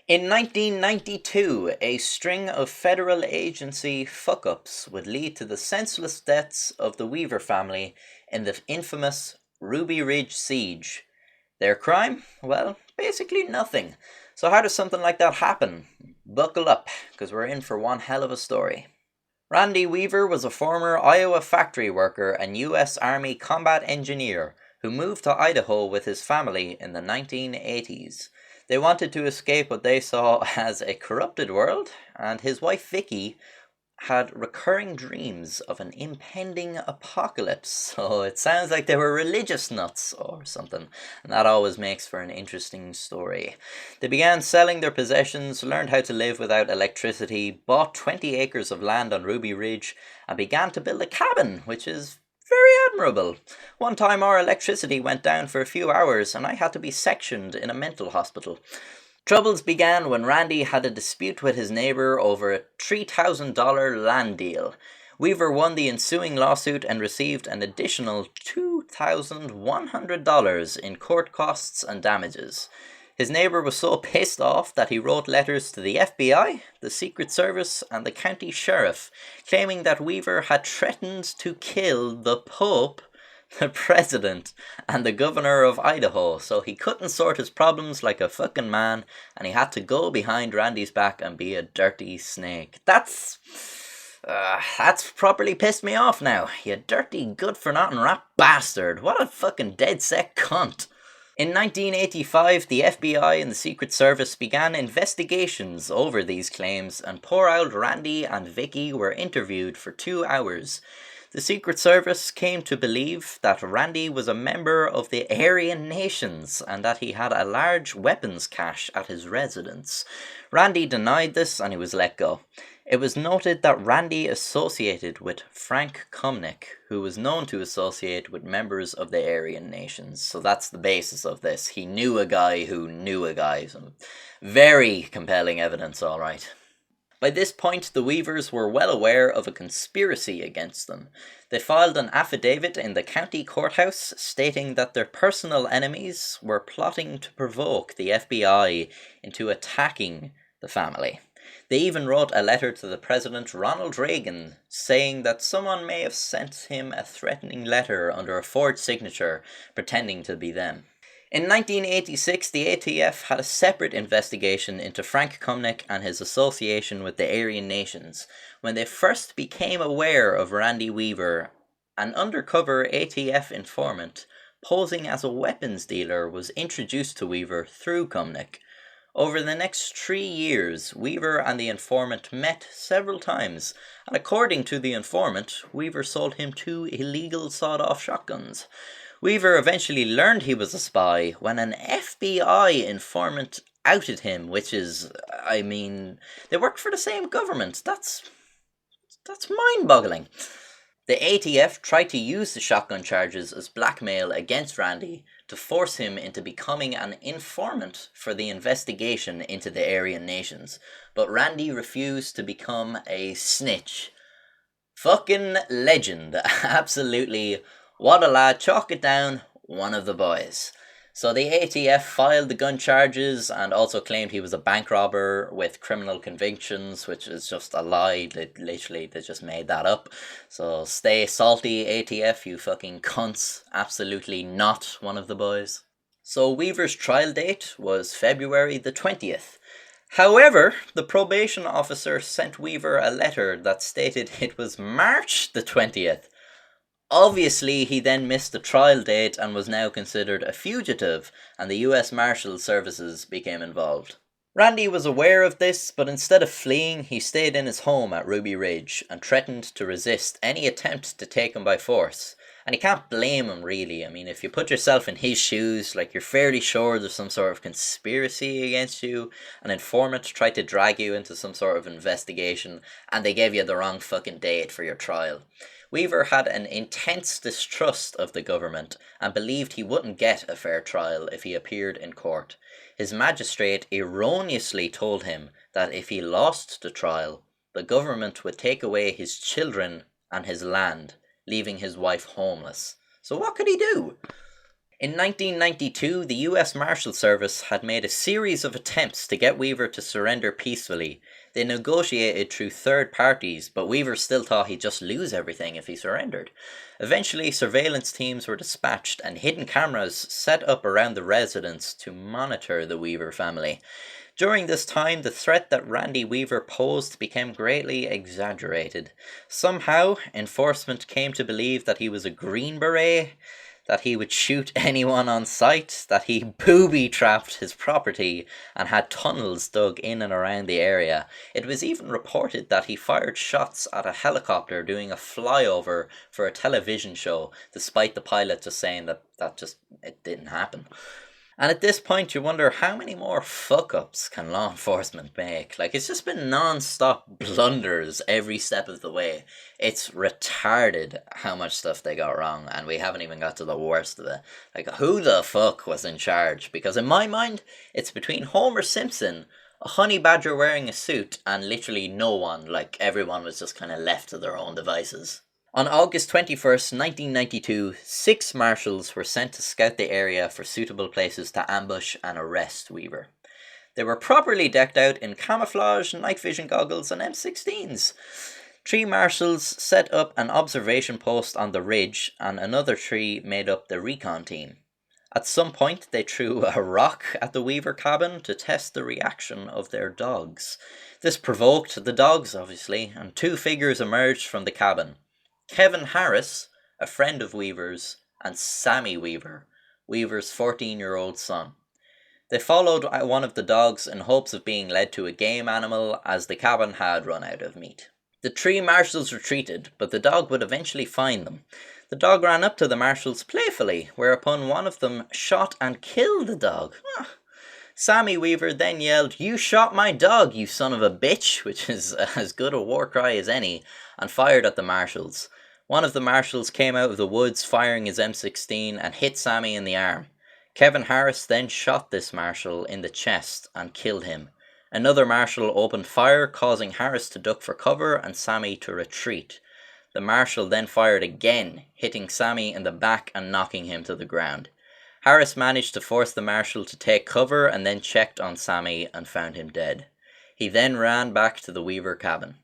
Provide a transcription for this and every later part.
In 1992, a string of federal agency fuck-ups would lead to the senseless deaths of the Weaver family in the infamous Ruby Ridge siege. Their crime? Well, basically nothing. So how does something like that happen? Buckle up, because we're in for one hell of a story. Randy Weaver was a former Iowa factory worker and U.S. Army combat engineer who moved to Idaho with his family in the 1980s. They wanted to escape what they saw as a corrupted world, and his wife Vicki had recurring dreams of an impending apocalypse. So it sounds like they were religious nuts or something, and that always makes for an interesting story. They began selling their possessions, learned how to live without electricity, bought 20 acres of land on Ruby Ridge, and began to build a cabin, which is very admirable. One time our electricity went down for a few hours and I had to be sectioned in a mental hospital. Troubles began when Randy had a dispute with his neighbour over a $3,000 land deal. Weaver won the ensuing lawsuit and received an additional $2,100 in court costs and damages. His neighbour was so pissed off that he wrote letters to the FBI, the Secret Service, and the county sheriff, claiming that Weaver had threatened to kill the Pope, the president, and the governor of Idaho, so he couldn't sort his problems like a fucking man, and he had to go behind Randy's back and be a dirty snake. That's properly pissed me off now. You dirty, good-for-nothing rat bastard. What a fucking dead-set cunt. In 1985, the FBI and the Secret Service began investigations over these claims, and poor old Randy and Vicki were interviewed for 2 hours. The Secret Service came to believe that Randy was a member of the Aryan Nations and that he had a large weapons cache at his residence. Randy denied this and he was let go. It was noted that Randy associated with Frank Cumnick, who was known to associate with members of the Aryan Nations. So that's the basis of this. He knew a guy who knew a guy. Some very compelling evidence, all right. By this point, the Weavers were well aware of a conspiracy against them. They filed an affidavit in the county courthouse stating that their personal enemies were plotting to provoke the FBI into attacking the family. They even wrote a letter to the President Ronald Reagan saying that someone may have sent him a threatening letter under a forged signature pretending to be them. In 1986, the ATF had a separate investigation into Frank Cumnick and his association with the Aryan Nations. When they first became aware of Randy Weaver, an undercover ATF informant posing as a weapons dealer was introduced to Weaver through Cumnick. Over the next 3 years, Weaver and the informant met several times, and according to the informant, Weaver sold him 2 illegal sawed-off shotguns. Weaver eventually learned he was a spy when an FBI informant outed him, which is, they work for the same government. That's mind-boggling. The ATF tried to use the shotgun charges as blackmail against Randy to force him into becoming an informant for the investigation into the Aryan Nations, but Randy refused to become a snitch. Fucking legend. Absolutely. What a lad, chalk it down, one of the boys. So the ATF filed the gun charges and also claimed he was a bank robber with criminal convictions, which is just a lie. They just made that up. So stay salty, ATF, you fucking cunts. Absolutely not one of the boys. So Weaver's trial date was February the 20th. However, the probation officer sent Weaver a letter that stated it was March the 20th. Obviously, he then missed the trial date and was now considered a fugitive, and the US Marshals Services became involved. Randy was aware of this, but instead of fleeing, he stayed in his home at Ruby Ridge and threatened to resist any attempt to take him by force. And you can't blame him, really. I mean, if you put yourself in his shoes, like, you're fairly sure there's some sort of conspiracy against you, an informant tried to drag you into some sort of investigation, and they gave you the wrong fucking date for your trial. Weaver had an intense distrust of the government and believed he wouldn't get a fair trial if he appeared in court. His magistrate erroneously told him that if he lost the trial, the government would take away his children and his land, leaving his wife homeless. So what could he do? In 1992, the US Marshals Service had made a series of attempts to get Weaver to surrender peacefully. They negotiated through third parties, but Weaver still thought he'd just lose everything if he surrendered. Eventually, surveillance teams were dispatched and hidden cameras set up around the residence to monitor the Weaver family. During this time, the threat that Randy Weaver posed became greatly exaggerated. Somehow, enforcement came to believe that he was a Green Beret, that he would shoot anyone on sight, that he booby-trapped his property and had tunnels dug in and around the area. It was even reported that he fired shots at a helicopter doing a flyover for a television show, despite the pilot just saying that it didn't happen. And at this point, you wonder how many more fuck-ups can law enforcement make? Like, it's just been non-stop blunders every step of the way. It's retarded how much stuff they got wrong, and we haven't even got to the worst of it. Like, who the fuck was in charge? Because in my mind, it's between Homer Simpson, a honey badger wearing a suit, and literally no one. Like, everyone was just kind of left to their own devices. On August 21st, 1992, 6 marshals were sent to scout the area for suitable places to ambush and arrest Weaver. They were properly decked out in camouflage, night vision goggles, and M16s. 3 marshals set up an observation post on the ridge, and another 3 made up the recon team. At some point, they threw a rock at the Weaver cabin to test the reaction of their dogs. This provoked the dogs, obviously, and 2 figures emerged from the cabin. Kevin Harris, a friend of Weaver's, and Sammy Weaver, Weaver's 14-year-old son. They followed one of the dogs in hopes of being led to a game animal, as the cabin had run out of meat. The 3 marshals retreated, but the dog would eventually find them. The dog ran up to the marshals playfully, whereupon one of them shot and killed the dog. Sammy Weaver then yelled, "You shot my dog, you son of a bitch," which is as good a war cry as any, and fired at the marshals. One of the marshals came out of the woods firing his M16 and hit Sammy in the arm. Kevin Harris then shot this marshal in the chest and killed him. Another marshal opened fire, causing Harris to duck for cover and Sammy to retreat. The marshal then fired again, hitting Sammy in the back and knocking him to the ground. Harris managed to force the marshal to take cover and then checked on Sammy and found him dead. He then ran back to the Weaver cabin.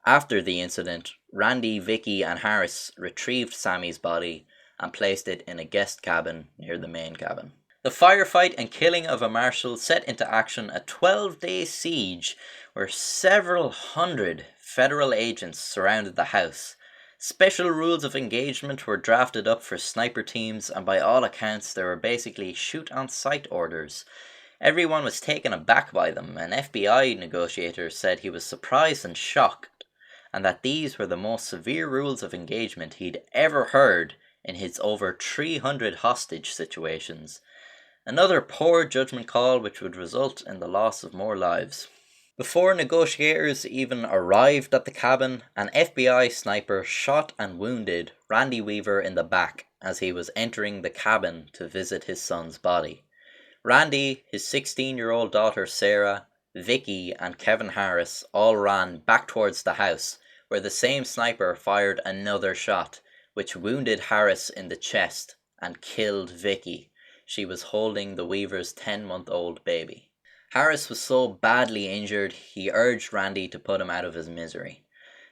After the incident, Randy, Vicki, and Harris retrieved Sammy's body and placed it in a guest cabin near the main cabin. The firefight and killing of a marshal set into action a 12-day siege where several hundred federal agents surrounded the house. Special rules of engagement were drafted up for sniper teams, and by all accounts there were basically shoot-on-sight orders. Everyone was taken aback by them. An FBI negotiator said he was surprised and shocked, and that these were the most severe rules of engagement he'd ever heard in his over 300 hostage situations. Another poor judgment call which would result in the loss of more lives. Before negotiators even arrived at the cabin, an FBI sniper shot and wounded Randy Weaver in the back as he was entering the cabin to visit his son's body. Randy, his 16-year-old daughter Sarah, Vicki, and Kevin Harris all ran back towards the house, where the same sniper fired another shot, which wounded Harris in the chest and killed Vicki. She was holding the Weaver's 10-month-old baby. Harris was so badly injured, he urged Randy to put him out of his misery.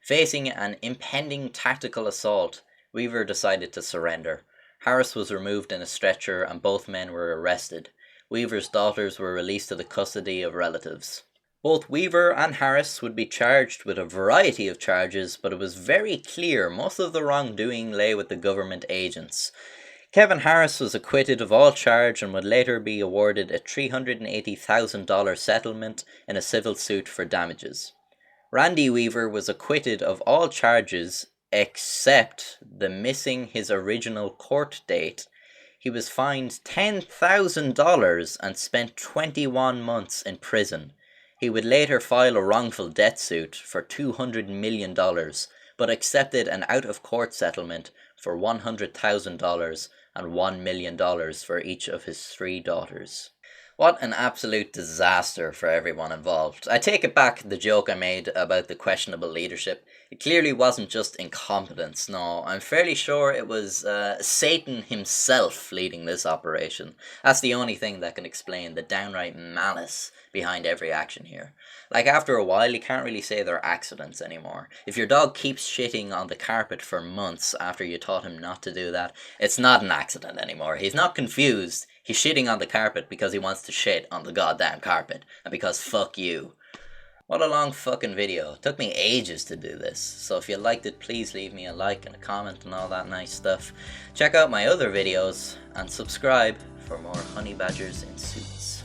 Facing an impending tactical assault, Weaver decided to surrender. Harris was removed in a stretcher and both men were arrested. Weaver's daughters were released to the custody of relatives. Both Weaver and Harris would be charged with a variety of charges, but it was very clear most of the wrongdoing lay with the government agents. Kevin Harris was acquitted of all charge and would later be awarded a $380,000 settlement in a civil suit for damages. Randy Weaver was acquitted of all charges except the missing his original court date. He was fined $10,000 and spent 21 months in prison. He would later file a wrongful death suit for $200 million, but accepted an out-of-court settlement for $100,000 and $1 million for each of his 3 daughters. What an absolute disaster for everyone involved. I take it back the joke I made about the questionable leadership. It clearly wasn't just incompetence, no. I'm fairly sure it was Satan himself leading this operation. That's the only thing that can explain the downright malice behind every action here. Like, after a while, you can't really say they're accidents anymore. If your dog keeps shitting on the carpet for months after you taught him not to do that, it's not an accident anymore. He's not confused. He's shitting on the carpet because he wants to shit on the goddamn carpet. And because fuck you. What a long fucking video. It took me ages to do this. So if you liked it, please leave me a like and a comment and all that nice stuff. Check out my other videos and subscribe for more honey badgers in suits.